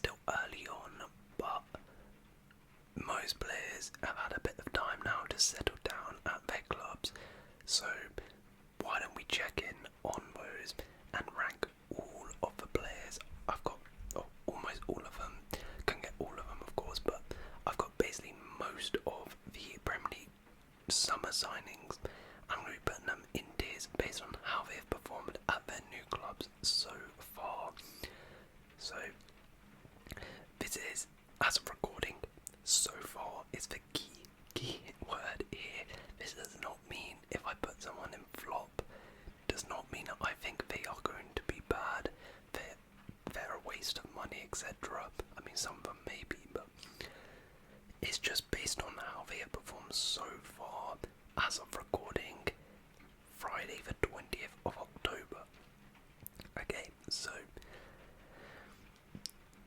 still early on, but most players have had a bit of time now to settle down at their clubs, so why don't we check in on those and rank all of the players. I've got almost all of them, couldn't get all of them of course, but I've got basically most of the Premier League summer signings. I'm going to be putting them in tiers based on how they've performed at their new clubs so far. So this is, as of recording, so far is the key word here. This does not mean if I put someone in flop, does not mean that I think they are going to be bad, they're a waste of money, etc. I mean, some of them may be, but it's just based on how they have performed so far as of recording Friday the 20th of October. Okay, so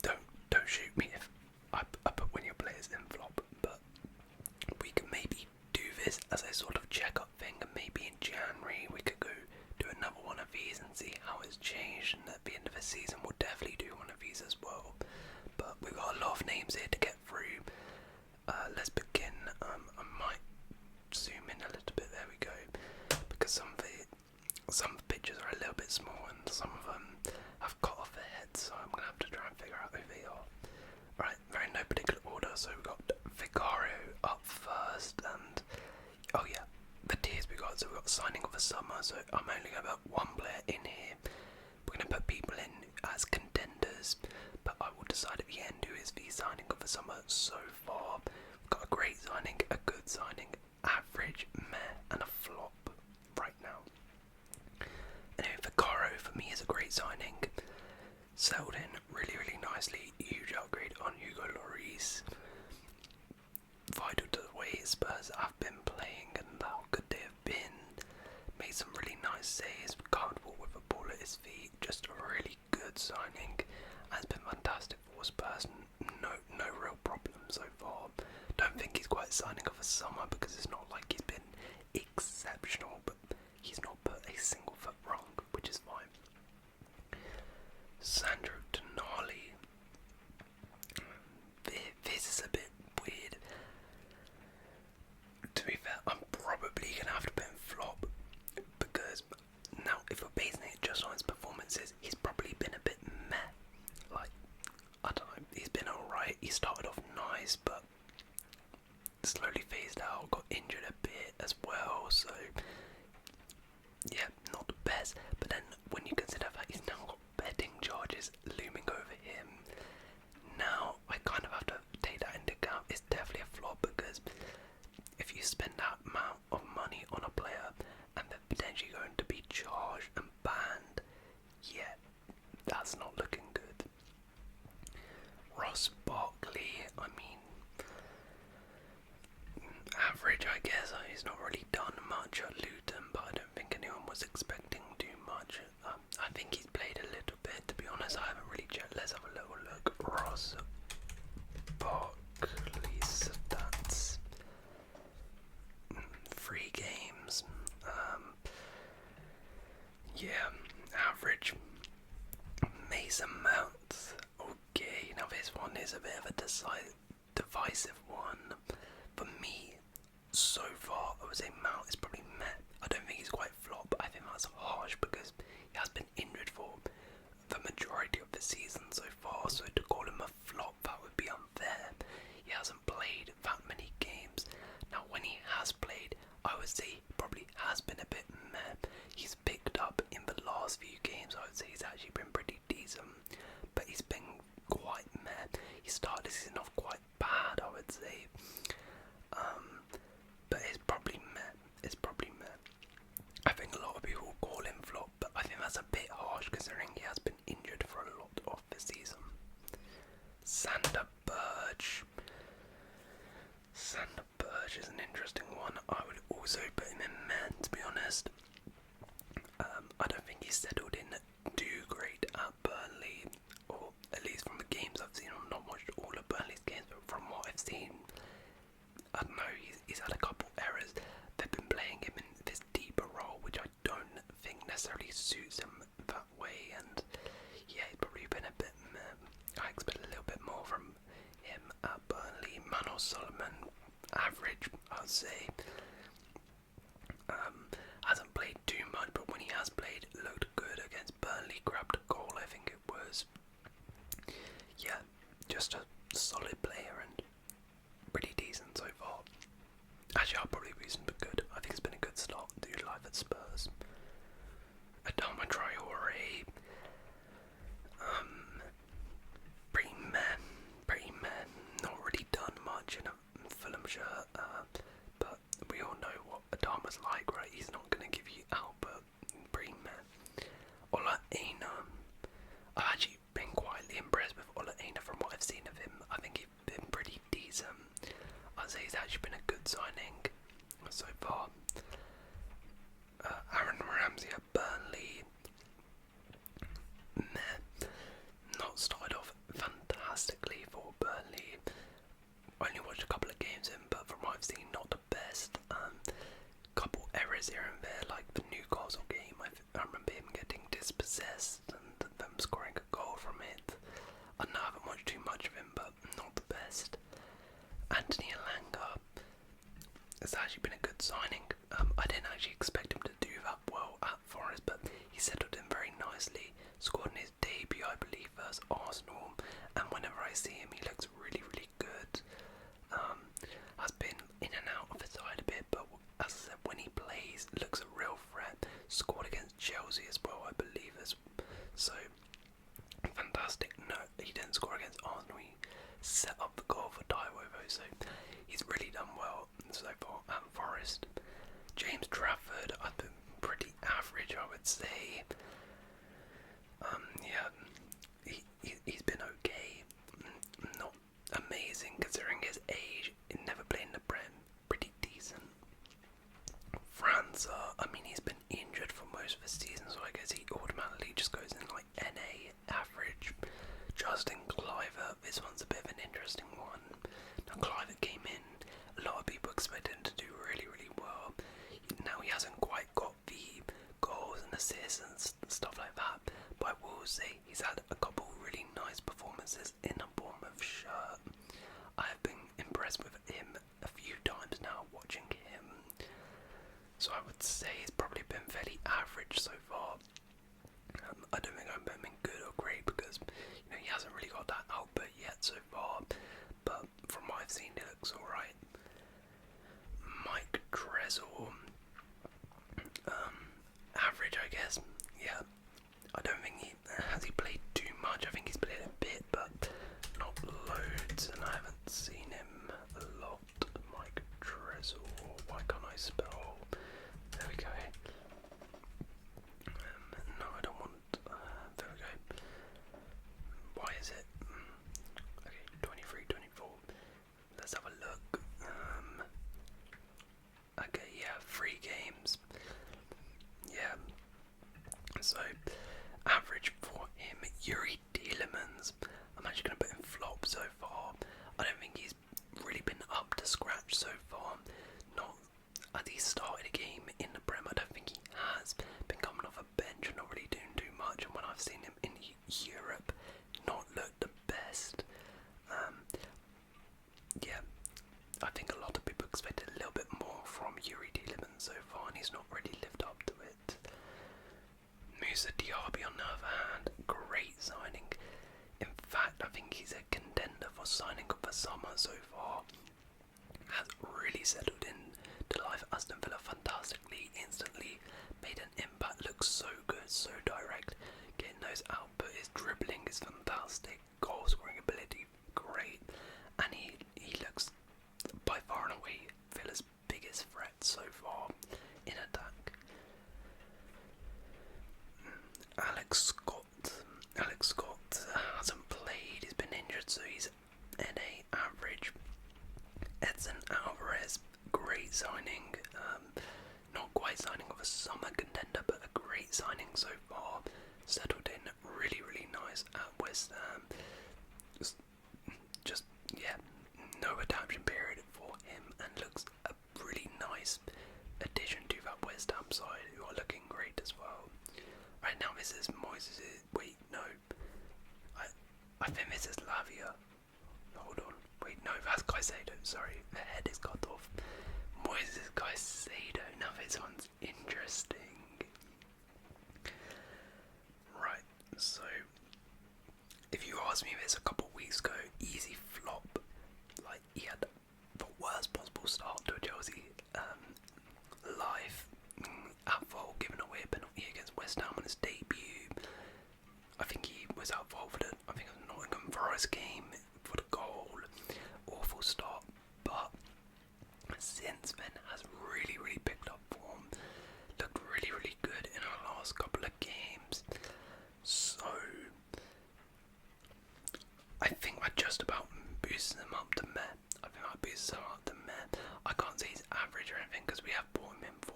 don't shoot me if I put one of your players in flop, but we can maybe do this as a sort of check-up thing, and maybe in January we could go do another one of these and see how it's changed, and at the end of the season we'll definitely do one of these as well. But we've got a lot of names here to get through. Let's begin. I might zoom in a little bit, there we go, because some of the pictures are a little bit small and some of them have cut off their heads, so I'm going to have to try and figure out who they are. Right, they're in no particular order, so we've got Vicario up first, and oh yeah, the tiers we got. So we've got signing of the summer, so I'm only going to put one player in here. We're going to put people in as contenders, but I will decide at the end who is the signing of the summer so far. We've got a great signing, a good signing, average, meh, and a flop right now. Anyway, Vicario for me is a great signing. Settled in really nicely. Huge upgrade on Hugo Lloris. Vital to the way Spurs have been playing and how good they have been. Made some really nice saves. Comfortable with the ball at his feet. Just a really good signing. Has been fantastic for Spurs. No real problem so far. Don't think he's quite signing of the summer because it's not like he's been exceptional, but he's not put a single foot wrong, which is fine. Sandro Tonali. This is a bit weird. To be fair, I'm probably going to have to put him flop, because now if we're basing it just on his performances, he's probably been a bit meh. Like, I don't know, he's been alright. He started off nice, but slowly phased out, got injured a bit as well, so yeah, not the best. But then when you consider that he's now got betting charges looming over him, now I kind of have to take that into account. It's definitely a flop, because if you spend that amount of money on a player and they're potentially going to be charged and banned, yeah, that's not looking good. Ross Barkley, I mean, average, I guess. He's not really done much at Luton, but I don't think anyone was expecting too much. I think he's played a little bit, to be honest. I haven't really checked. Let's have a little look. Ross Barkley's stats. 3 games. Yeah, average. Mason Mount. Okay, now this one is a bit of a divisive one. For me, so far, I would say Mount is probably meh. I don't think he's quite flop. I think that's harsh because he has been injured for the majority of the season so far. So to call him a flop, that would be unfair. He hasn't played that many games. Now, when he has played, I would say he probably has been a bit meh. He's picked up in the last few games. I would say he's actually been pretty decent, but he's been quite meh. He started the season off quite bad, I would say. But it's probably meh. It's probably meh. I think a lot of people call him flop, but I think that's a bit harsh considering he has been injured for a lot of the season. Sander Berge. Sander Berge is an interesting one. I would also put him in meh, to be honest. I don't think he's settled in too great at Burnley, or at least from the games I've seen. I've not watched all of Burnley's games, but from what I've seen, I don't know, he's had a couple errors. They've been playing him in this deeper role, which I don't think necessarily suits him that way, and yeah, he's probably been a bit I expect a little bit Solomon, average, I'd say. Hasn't played too much, but when he has played, it looked good against Burnley. Grabbed a goal, I think it was. Yeah, just a solid player and pretty decent so far. Actually, I'll probably reason but good. I think it's been a good start to your life at Spurs. Adama Traore, pretty meh. Not really done much in a Fulham shirt, but we all know what Adama's like, right? He's not going to give you Albert. Pretty meh. Ola Aina, I've actually been quietly impressed with Ola Aina from what I've seen of him. I think he's been pretty decent. I'd say he's actually been a good signing so far. Aaron Ramsey at Burnley, meh. Not started off fantastically for Burnley. Only watched a couple of games in, but from what I've seen, not the best. Couple errors here and there, like the Newcastle game. I remember him getting dispossessed and them scoring a goal from it. I haven't watched too much of him, but not the best. Anthony Elanga has actually been a good signing. I didn't actually expect him to do that well at Forest, but he settled in very nicely. Scored in his debut, I believe, versus Arsenal, and whenever I see him, he looks really, really good. Has been in and out of the side a bit, but as I said, when he plays, looks a real threat. Scored against Chelsea as well, I believe. So fantastic. No, he didn't score against Arsenal. He set up the goal for Taiwovo, so he's really done well so far at Forest. James Trafford, I've been pretty average, I would say. Yeah, he's been okay. Not amazing considering his age. He never played in the Prem. Pretty decent. Franz, I mean, he's been injured for most of the season, so I guess he automatically just goes in like NA average. Justin Cliver, this one's a bit of an interesting one. Now Cliver came in, a lot of people expected him to do really, really well. Now he hasn't quite got the goals and assists and stuff like that, but I will say he's had a couple really nice performances in a Bournemouth shirt. I have been impressed with him a few times now watching him, so I would say he's probably been fairly average so far. I don't think I've been good or great because he hasn't really got that output yet so far, but from what I've seen, it looks alright. Mike Dressel, average, I guess. Yeah, I don't think he played too much. I think he's played a bit, but not loads, and I haven't seen him a lot. Mike Dressel, why can't I spell? There we go. No, I don't want. There we go. Why is it? Okay, 23, 24. Let's have a look. Okay, yeah, 3 games. Yeah. So, average for him, Yuri Tielemans. I'm actually going to put him flop so far. I don't think he's really been up to scratch so far. Not as he started a game in the Prem. I don't think he has been coming off a bench and not really doing too much. And when I've seen him in Europe, not looked the best. Yeah, I think a lot of people expected a little bit more from Yuri Tielemans so far, and he's not really lived up to it. Musa Diaby, on the other hand, great signing. In fact, I think he's a contender for signing of the summer so far. Has really settled in to life at Aston Villa fantastically, instantly made an impact, looks so good, so direct, getting those output, his dribbling is fantastic, goal scoring ability, great, and he looks by far and away Villa's biggest threat so far in attack. Alex Scott hasn't played, he's been injured, so he's NA average. Edson Alvarez, great signing. Not quite signing of a summer contender, but a great signing so far. Settled in really, really nice at West Ham. Just yeah, no adaptation period for him, and looks a really nice addition to that West Ham side, who are looking great as well. Right now, this is Moises. Wait, no. I think this is Lavia. Hold on. Wait, no, that's Caicedo. sorry, the head is cut off. Moises Caicedo. Now this one's interesting. Right, so if you asked me this a couple weeks ago, easy flop. Like, he had the worst possible start to a Chelsea life at fault, giving away a penalty against West Ham on his debut. I think he was at fault for I think it was Nottingham Forest game for the goal. Awful start, but since then has really picked up form. Looked really good in our last couple of games. So I think I just about boosted him up to meh. I can't say he's average or anything because we have bought him in for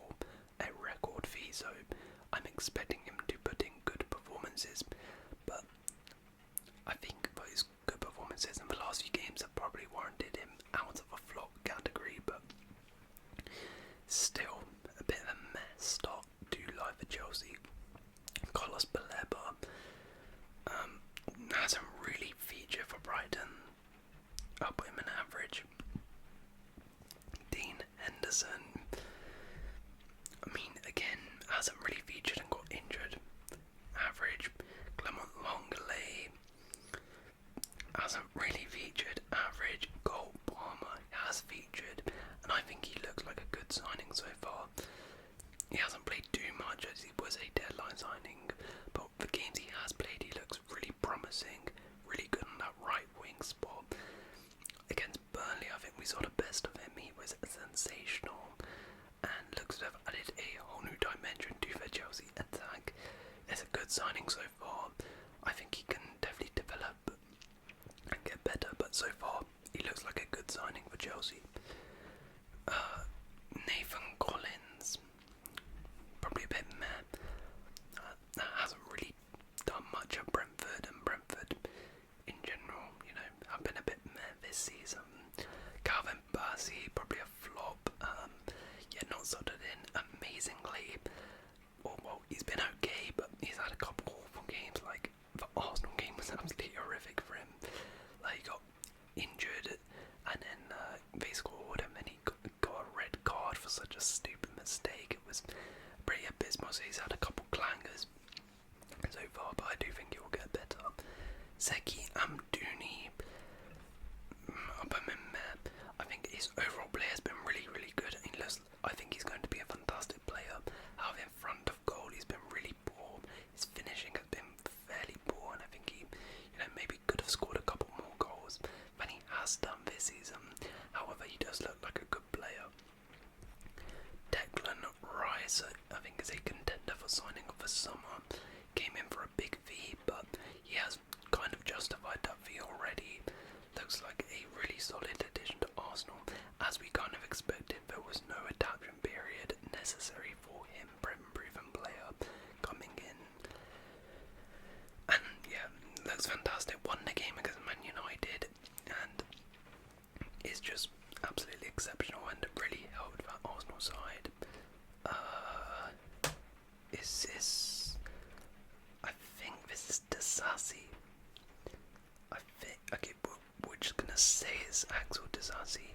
a record fee, so I'm expecting him to put in good performances. But I think those good performances in the last few games have probably warranted him out of a flop category, but still a bit of a mess start to life for Chelsea. Carlos Baleba hasn't really featured for Brighton. I'll put him in average. Dean Henderson, I mean, again, hasn't really featured and got injured. Average. Clement Longley hasn't really featured. Average. Cole Palmer has featured, and I think he looks like a good signing so far. He hasn't played too much as he was a deadline signing, but the games he has played, he looks really promising, really good on that right wing spot. Against Burnley, I think we saw the best of him. He was sensational and looks to have added a whole new dimension to the Chelsea attack. It's a good signing so far. I think he can definitely develop and get better, but so far he looks like a good signing for Chelsea. Nathan Collins, probably a bit meh. Hasn't really done much at Brentford, and Brentford in general, have been a bit meh this season. Calvin Bassey, probably a flop. Not sorted in amazingly. Well, he's been okay, but he's had a couple awful games. Like the Arsenal game was absolutely horrific for him. Like, he got injured, and then they scored, and then he got a red card for such a stupid mistake. It was pretty abysmal. So he's had a couple clangers so far, but I do think he will get better. Zeki Amdouni, I think his overall play has been really good. I think he's going to be a fantastic player. Out in front of goal, he's been really poor. His finishing has been fairly poor, and I think he, maybe could have scored a couple more goals than he has done this season. However, he does look like a good player. Declan Rice, I think, is a contender for signing of the summer. Came in for a big fee, but he has kind of justified that fee already. Looks like a really solid addition to Arsenal, as we kind of expected. There was no adaptation period necessary for him, proven player coming in, and yeah, looks fantastic. Won the game against Man United, and is just absolutely exceptional and really helped that Arsenal side. Is this? I think this is Disasi. Okay, we're just gonna say it's Axel Disasi.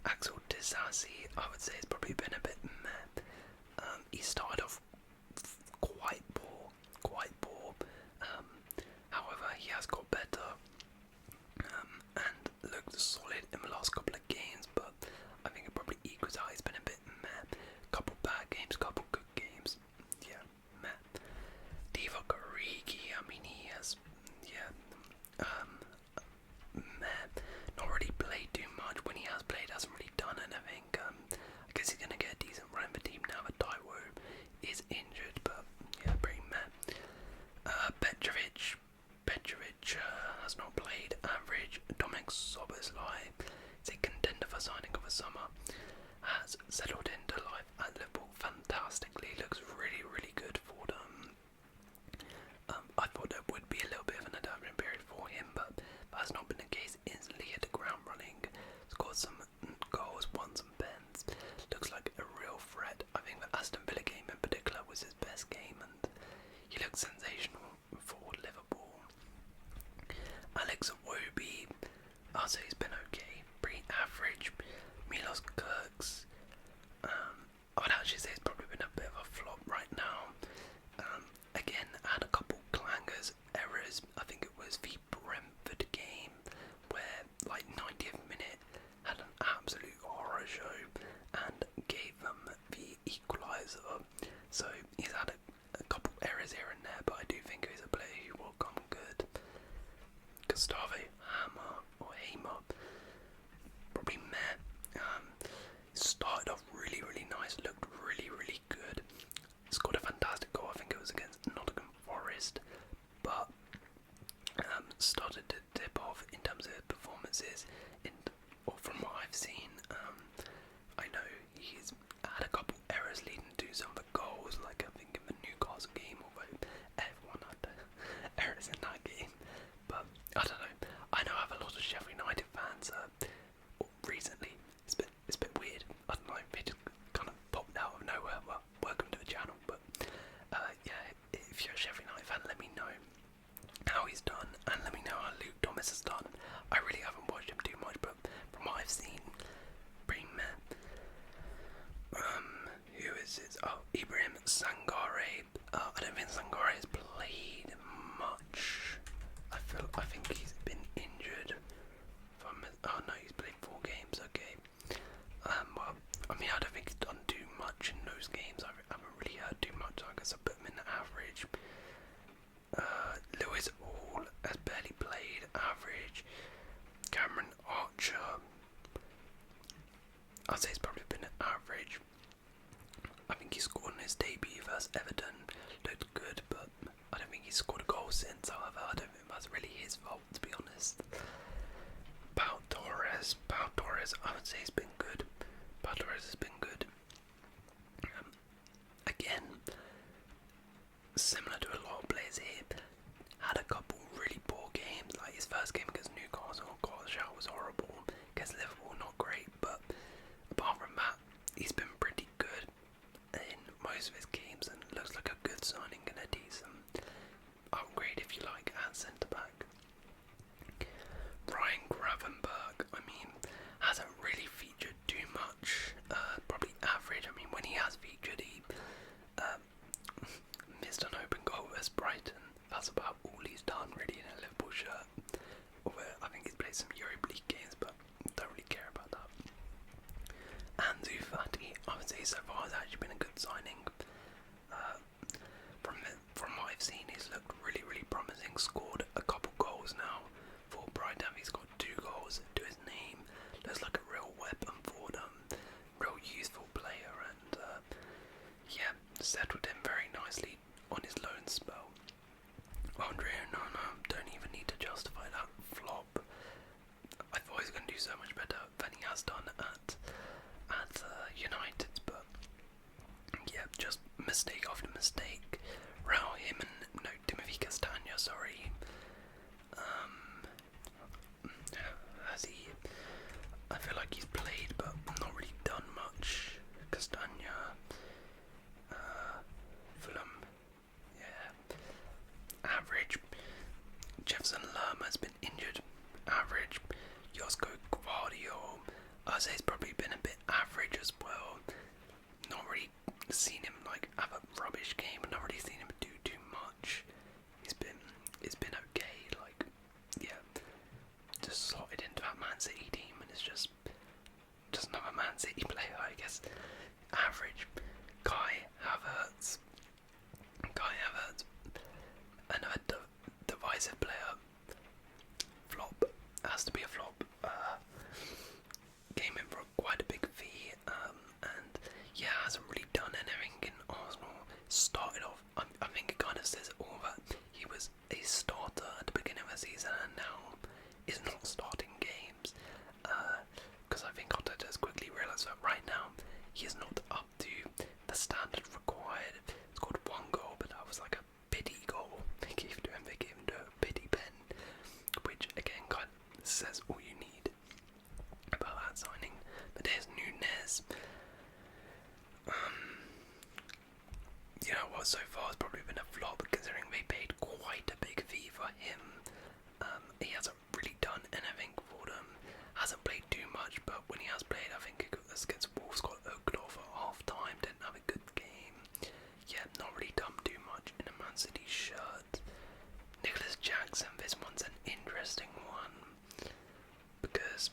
Axel Disasi, I would say, has probably been a bit meh. He started off quite poor. However, he has got better and looked solid in the last couple of games, but I think it probably equals out. He's been a bit meh. Couple bad games, couple good games. Yeah, meh. Divock Origi, I mean, he has, meh. Not really played too much. When he has played, hasn't really done anything. I guess he's gonna get a decent run in the team now that Taiwo is injured, but yeah, pretty meh. Petrovic has not played. Average. Dominic Szoboszlai is a contender for signing of the summer. Has settled into life at Liverpool fantastically. Looks really good for them. I thought there would be a little bit of an adaptation period for him, but that's not been the case. Instantly hit the ground running. Scored some goals, won some pens. Looks like a real threat. I think the Aston Villa game in particular was his best game, and he looked sensational for Liverpool. Alex Iwobi, I'll say he's been okay. Pretty pretty average. Milos Kirks, I would actually say it's probably been a bit of a flop right now. Again, had a couple clangers, errors. I think it was the Brentford game where, like, 90th minute had an absolute horror show and gave them the equaliser. So he's had a couple errors here and there, but I do think he's a player who will come good. Gustavo Hamer, probably meh. Started off really, really nice, looked really, really good. Scored a fantastic goal, I think it was against Nottingham Forest, but started to dip off in terms of performances. From what I've seen, I know he's had a couple errors leading to some of the goals, like I think in the Newcastle game, although everyone had errors in that game. But I don't know. I know I have a lot of Sheffield United fans recently. It's a bit weird. I don't know. They just kind of popped out of nowhere. Well, welcome to the channel. But yeah, if you're a Sheffield United fan, let me know how he's done, and let me know how Luke Thomas has done. I really haven't watched him too much, but from what I've seen, pretty meh. Who is it? Oh, Ibrahim Sangare. I don't think Sangare has played much. I think he's been injured. Oh no, he's played 4 games. Okay. Well, I mean, I don't think he's done too much in those games. I haven't really heard too much. So I guess I put him in the average. Lewis Hall has barely played, average. Cameron Archer, I'd say he's probably been an average. I think he scored in his debut versus Everton, looked good, but I don't think he's scored a goal since. However, I don't think that's really his fault, to be honest. Pau Torres, I would say he's been good. Pau Torres has been good. Again, similar to a lot of players here, had a couple really poor games. Like his first game against Newcastle, shout was horrible. Against Liverpool, not great, but apart from that, he's been pretty good in most of his games and looks like a good signing and a decent upgrade, if you like, at centre back. Ryan Gravenberg, I mean, hasn't really featured too much. Probably average. I mean, when he has featured, he missed an open goal versus Brighton. That's about all he's done really in a Liverpool shirt. Although I think he's played some Europa League games, but don't really care about that. Ansu Fati, I would say so far has actually been a good signing. From what I've seen, he's looked really, really promising. Scored a couple goals now for Brighton. He's got 2 goals to his name. Looks like a real weapon for them. Real useful player, and yeah, settled in very nicely on his loan spell. Andre Onana, don't even need to justify that flop. I thought he was going to do so much better than he has done at United, but yeah, just mistake after mistake. Timothy Castagna, sorry. Has he? I feel like he's played, but not really done much. Castagna, Fulham, yeah, average. Jefferson Lerma has been injured, average. Josko Gvardiol, I'd say he's probably been a bit average as well. Not really seen him like have a rubbish game, not really seen him do too much. It's been okay, like, yeah, just slotted into that Man City team, and it's just another Man City player, I guess. Average. Kai Havertz, another divisive player. Flop, has to be a flop. Came in for quite a big fee, and yeah, hasn't really done anything in Arsenal. Started off, I think it kind of says it all, that he was a starter at the beginning of the season and now is not starting games. Because I think Arteta has quickly realised that right now he is not up to the standard required. Scored 1 goal, but that was like a pity goal. They gave him a pity pen, which again kind of says all you need about that signing. But there's Nunez. You know what, so far it's probably been a flop considering they paid quite a big fee for him. He hasn't really done anything for them. Hasn't played too much, Palace against Wolves got oaked off at half time, didn't have a good game. Yeah, not really done too much in a Man City shirt. Nicholas Jackson, this one's an interesting one because,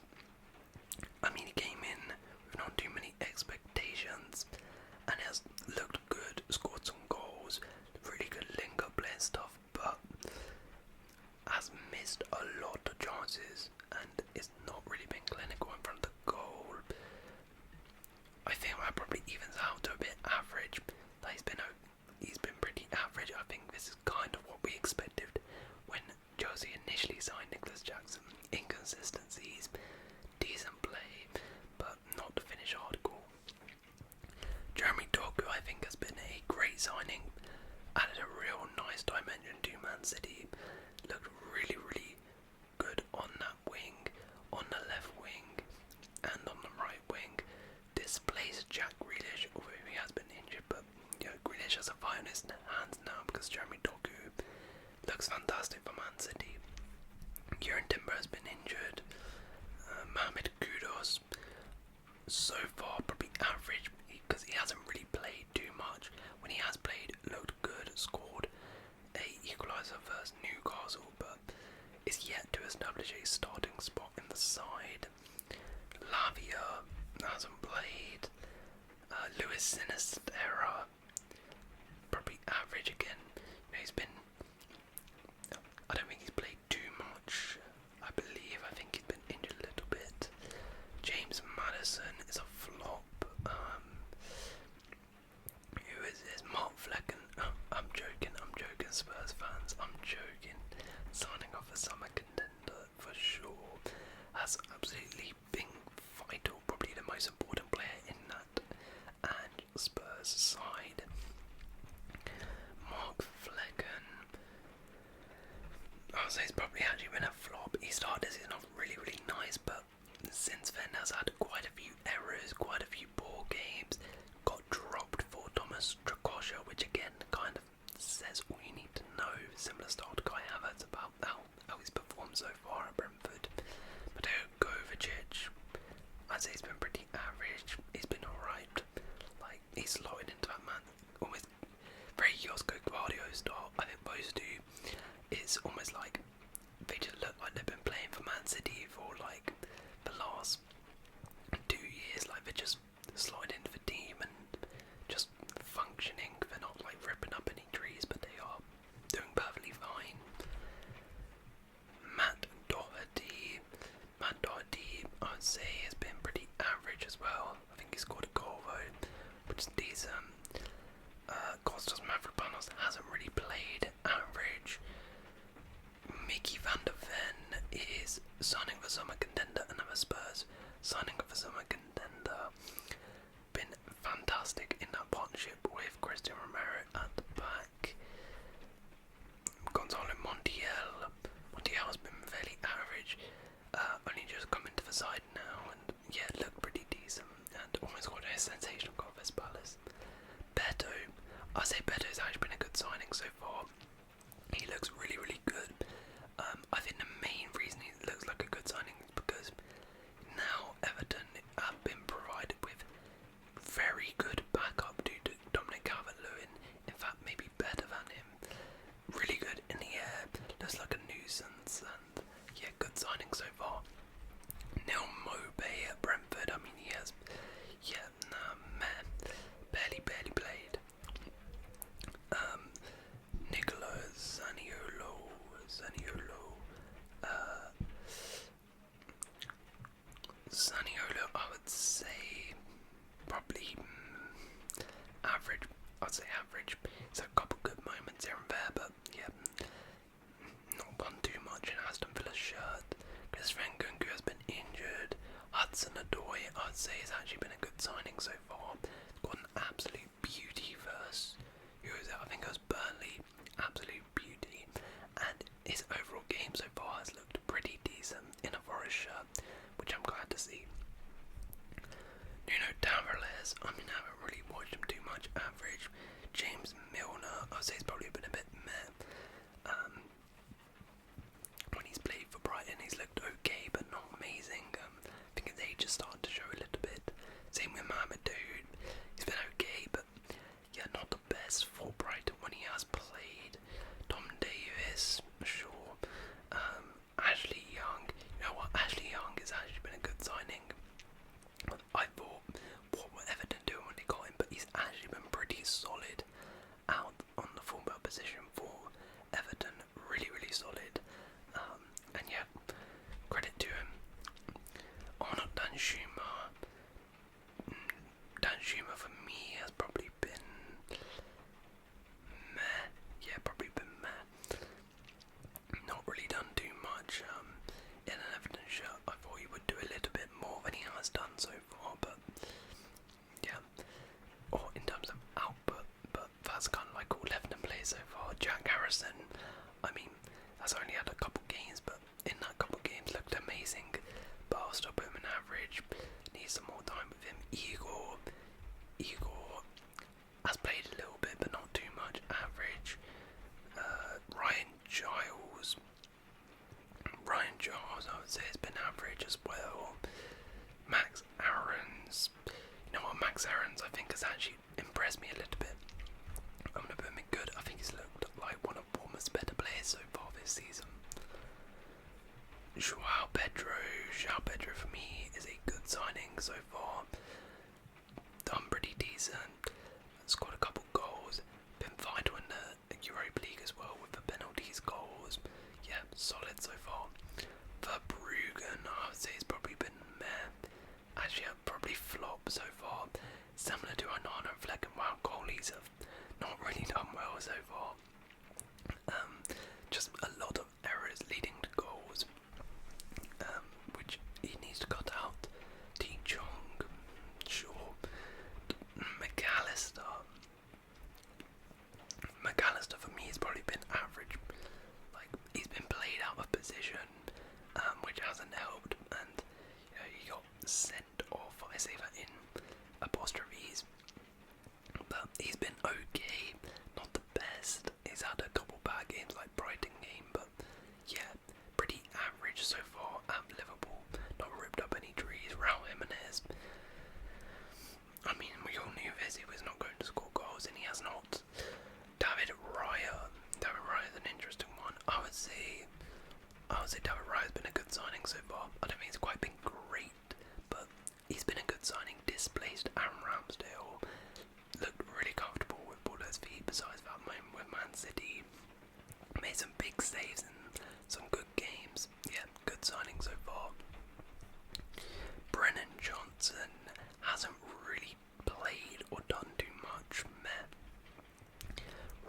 I mean, he came in with not too many expectations and has looked good, scored some goals, really good link-up play and stuff, but has missed a lot of chances and it's not really been clinical in front of the goal. I think that probably evens out to a bit average. Like he's been pretty average. I think this is kind of what we expected when Chelsea initially signed Nicholas Jackson. Inconsistencies, decent play, but not the finished article. Jeremy Doku, I think, has been a great signing. Added a real nice dimension to Man City. Looked really, really good on that wing, on the left wing, and on the right wing. Displays Jack Grealish, although he has been injured, but Grealish has a fire in his hands now because Jeremy Doku looks fantastic for Man City. Kieran Timber has been injured. Mohamed Kudus, so far probably average because he hasn't really played too much. When he has played, looked good, scored a equaliser versus Newcastle, but is yet to establish a starting spot in the side. Lavia hasn't played. Luis Sinisterra, probably average again. He's been, I don't think he's played too much. I think he's been injured a little bit. James Maddison is a flop. Who is this? Mark Flecken. Oh, I'm joking, Spurs fans. I'm joking. Signing off a summer contender for sure. Has absolutely been vital, probably the most important player in that and Spurs side. Mark Flecken, I'll say he's probably actually been a flop. He started this season off really, really nice, but since then has had quite a few errors, quite a few poor games. Got dropped for Thomas Trakosha, which again kind of says all you need to know. Similar style to Kai Havertz about how he's performed so far at Brentford. Mateo Kovacic, I'd say he's been pretty average. He's been alright. Like, he's slotted into that man, almost very Josko Gvardio style. I think those two, it's almost like they just look like they've been playing for Man City for like the last 2 years. Like, they're just slotted into the team and just functioning. They're not like ripping up any trees, but they are doing perfectly fine. Matt Doherty, I would say, has been pretty average as well. I think he scored a goal though, which is decent. Kostas Mavropanos hasn't really played, average. Mickey van der Ven is signing for summer contender, another Spurs signing for summer contender. Been fantastic in that partnership with Christian Romero at the back. Gonzalo Montiel's been fairly average, only just come into the side now, and yeah, looked pretty decent, and almost got a sensational goal for Palace. Beto, I say Beto's actually been a good signing so far. He looks really, really good. I think the main reason he looks like a good signing is because now Everton have been provided with very good backup due to Dominic Calvert-Lewin. In fact, maybe better than him. Really good in the air, looks like a nuisance, and yeah, good signing so far. Neil Mowbray at Brentford, I mean, he has, barely played. Nicolas Zaniolo, I would say probably average. I'd say average. He's had a couple good moments here and there, but yeah, not done too much in Aston Villa's shirt. Chris Nkunku has been injured. Hudson Odoi, I'd say, has actually been a good signing so far. Got an absolute beauty versus, I think it was Burnley. Absolute beauty. And his overall game so far has looked pretty decent in a Forest shirt, which I'm glad to see. Nuno Tavares, I mean, I haven't really watched him too much, average. James Milner, I'd say he's probably been a bit meh. When he's played for Brighton, he's looked okay, but not amazing. I think his age has started to show a little bit. Same Schumer. Dan Schumer for me has probably been meh. Yeah, probably been meh. Not really done too much. In an Everton shirt, I thought he would do a little bit more than he has done so far, but yeah. Or in terms of output, but that's kind of like all Everton plays so far. Jack Harrison, I mean, that's only had a couple games, but in that couple games looked amazing. But I'll still put him in average. Need some more time with him. Igor has played a little bit, but not too much. Average. Ryan Giles, I would say, has been average as well. Max Aarons. You know what, Max Aarons, I think, has actually impressed me a little bit. I'm going to put him in good. I think he's looked like one of Bournemouth's better players so far this season. João Pedro for me is a good signing so far. Done pretty decent. Scored a couple goals. Been vital in the Europa League as well with the penalties, goals. Yeah, solid so far. Verbruggen, I would say, has probably been meh. Actually, I'd probably flop so far. Similar to Onana and Fleck, and wow, goalies have not really done well so far. Just a lot of errors leading to goals, which he needs to cut out. T. Chong, sure. McAllister for me has probably been average. Like, he's been played out of position, which hasn't helped, and you know, he got sent off. I say that in apostrophes, but he's been okay, not the best. He's had a couple bad games, like Brighton game, but yeah, pretty average so far at Liverpool. Not ripped up any trees. Raul Jimenez, I mean, we all knew this. He was not going to score goals, and he has not. David Raya is an interesting one. I would say David Raya has been a good signing so far. I don't think he's quite been great, but he's been a good signing. Displaced Aaron Ramsdale. Looked really comfortable with ball at his feet. Besides that moment with Man City, made some big saves and some good games. Yeah, good signing so far. Brennan Johnson hasn't really played or done too much. Meh.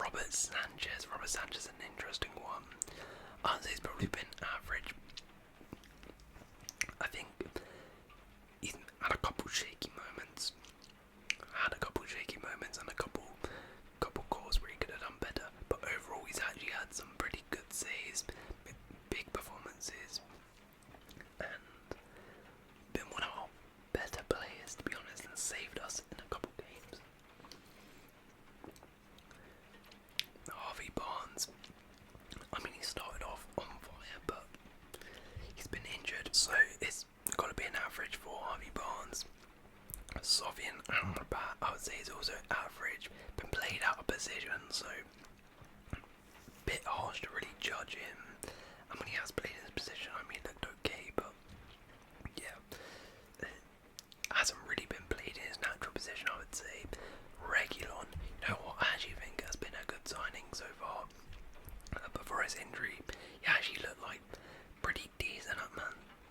Robert Sanchez is an interesting one. I'd say he's probably been average. I think he's had a couple shaky moments. And a couple calls where he could have done better. But overall, he's actually had some pretty good saves, big performances, and been one of our better players, to be honest, and saved us in a couple games. Harvey Barnes, I mean, he started off on fire, but he's been injured, so it's got to be an average for Harvey Barnes. Sofian Amrabat, I would say, is also average. Been played out of position, so a bit harsh to really judge him. And when he has played in his position, I mean, it looked okay, but yeah, hasn't really been played in his natural position, I would say. Reguilon, you know what, I actually think has been a good signing so far. Before his injury, he actually looked like pretty decent at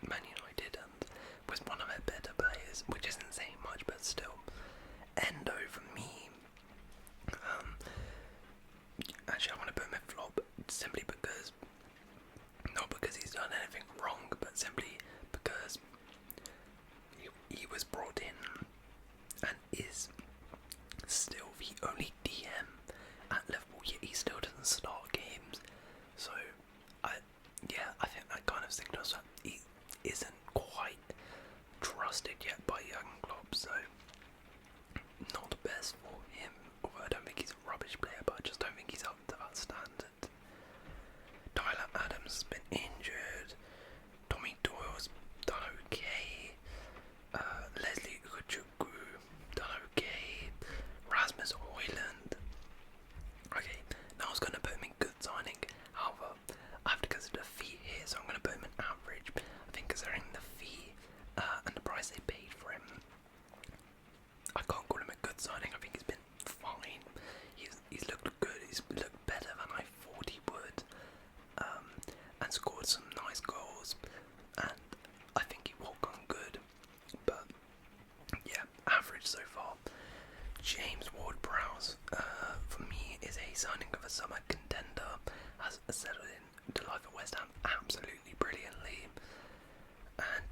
Man United and was one of their better players, which isn't saying much, but still. Endo for me, actually I want to put him in flop simply because, not because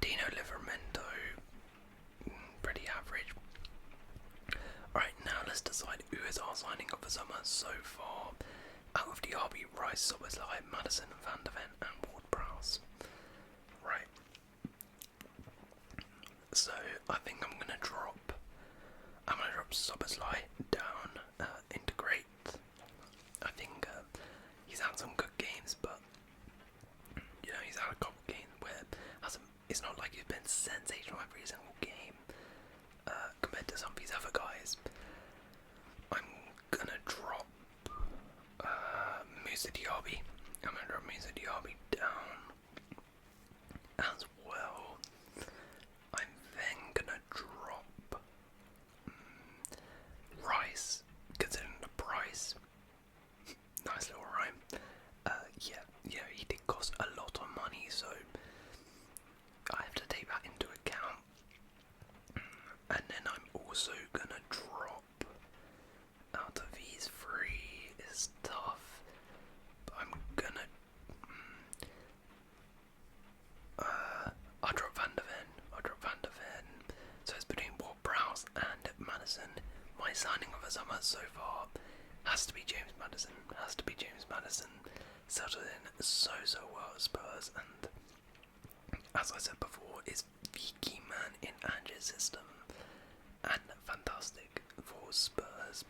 Dino Livramento, pretty average. Alright, now let's decide who is our signing of the summer so far. Out of Diaby, Rice, Soboslai, Madison, Van de Ven and Ward-Prowse. Right. So I think I'm gonna drop Soboslai down into great. I think he's had some good games, but you know, he's had a couple games where it's not like he's been sensational every single game compared to some of these other guys. I'm gonna drop Musa Diaby. I'm gonna drop Musa Diaby down as well. I'm then gonna drop Rice, considering the price. Nice little rhyme. Yeah, he did cost a lot of money, so I have to take that into account. And then I'm also gonna drop out of these three is tough, but I'm gonna I'll drop Van de Ven. So it's between Ward-Prowse and Madison. My signing of the summer so far has to be James Madison. Settled in so well at Spurs, and as I said before, is the key man in Ange's system and fantastic for Spurs.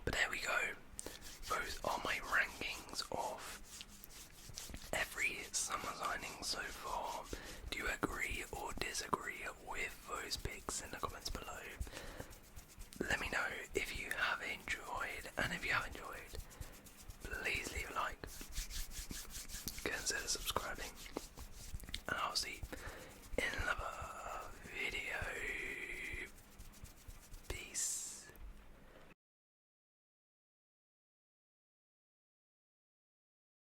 But there we go. Those are my rankings of every summer signing so far. Do you agree or disagree with those picks in the comments below? Let me know if you have enjoyed, and if you have enjoyed, please leave a like, consider subscribing.